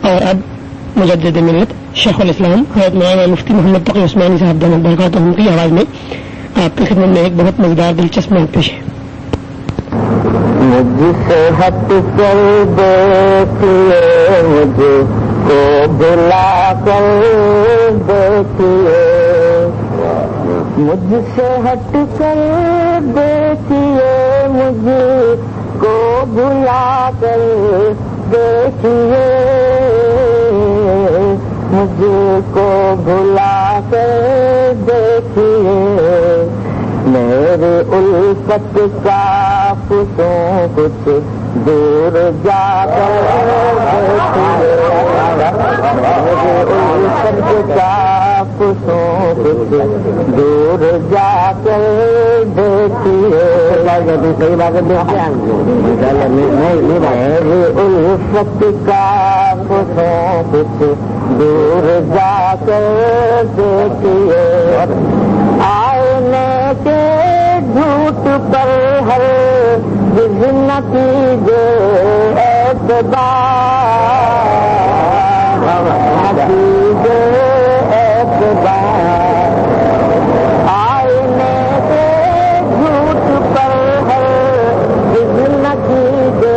اور اب مجدد ملت شیخ الاسلام حضرت مولانا مفتی محمد تقی عثمانی صاحب دامت برکاتہم کی آواز میں آپ کی خدمت میں ایک بہت مزیدار دلچسپ نعت پیش ہے. مجھ سے ہٹ کر دیکھیے مجھ کو بلا کر دیکھیے مجھ سے ہٹ کر دیکھیے مجھ کو بلا کر دیکھیے مجھ کو بلا کر دیکھیے میرے الفت کا فتوں کچھ دور جا کر دیکھیے میرے الفت کا فتوں کچھ دور جا کر دیکھیے صحیح بات میرے الفت کا فتوں کچھ دور جا کر دیکھیے آئینے کے جھوٹ پر ہر نہ کیجیے اعتبار نہ کیجیے اعتبار آئینے کے جھوٹ پر ہر نہ کیجیے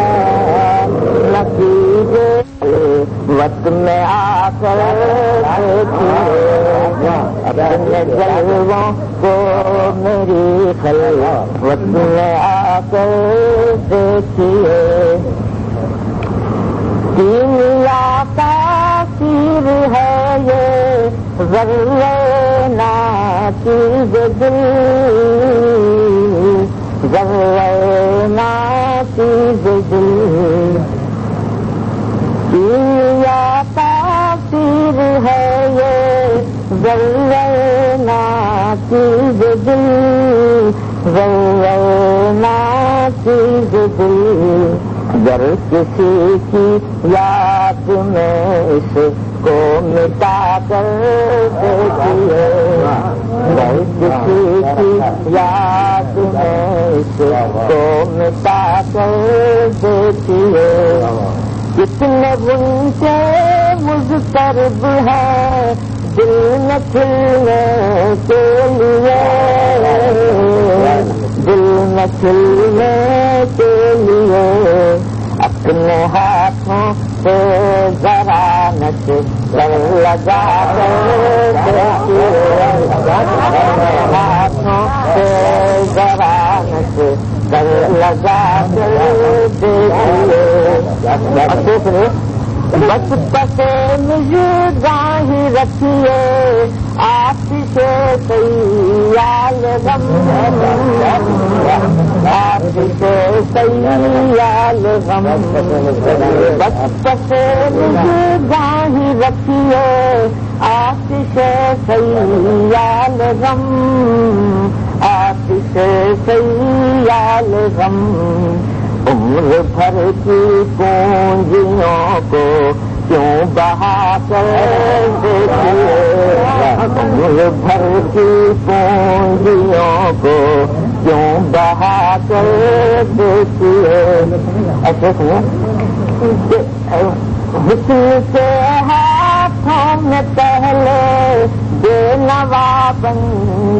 اعتبار نہ کیجیے وقت میں آ کر اپنے جلووں کو میری خلوت میں آ کر دیکھیے کیمیا کا تیر ہے یہ ذرے ناچیز دل ذرے ناچیز دل کیمیا کا تیر ہے یہ ذرے ناچیز دل ذرے ناچیز دل گر کسی کی یاد میں اس کو مٹا کر دیکھیے گر کسی کی یاد میں اس کو مٹا کر دیکھیے کتنے بنتے مضطرب ہیں دل میں کھلنے کے لیے دل میں کھلنے کے لیے اپنے ہاتھوں سے ذرا نچ کر لگا کر دیکھیے اپنے ہاتھوں سے ذرا نچ کر لگا کر دیکھیے بس پسے مجھے گاہی رکھیے آتش سیال غم آتش سیال غم بس پسے مجھے گاہی رکھیے آتش سیال غم آتش سیال غم عمر بھر کی پونجیوں کو کیوں بہا کر دیکھیے عمر بھر کی پونجیوں کو کیوں بہا کر دیکھیے ایسے حسن کے ہاتھوں میں پہلے بے نوا بن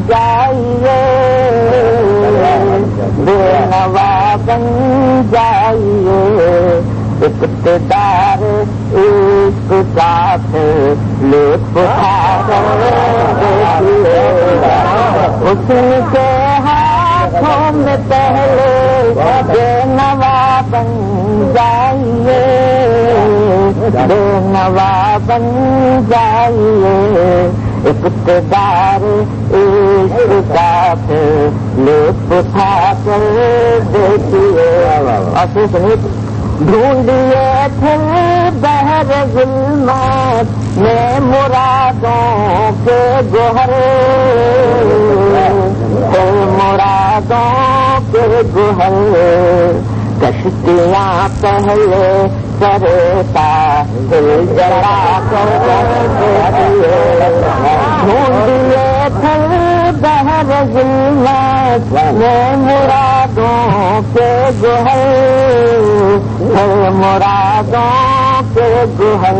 جائیے بے نوا بن جائیے اقتدار عشق کا لطف اٹھا کر دیکھیے حسن کے ہاتھوں میں پہلے بے نوا بن جائیے بے نوا بن جائیے اقتدار عشق کا لطف اٹھا کر دیکھیے ڈھونڈیے پھر بہر ظلمات میں مرادوں کے گوہر مرادوں کے گوہر کشتیاں پہلے کرتا دل جلا کر ڈھونڈیے پھر بہر ظلمات میں مرادوں کے گوہر مرادوں کے گوہر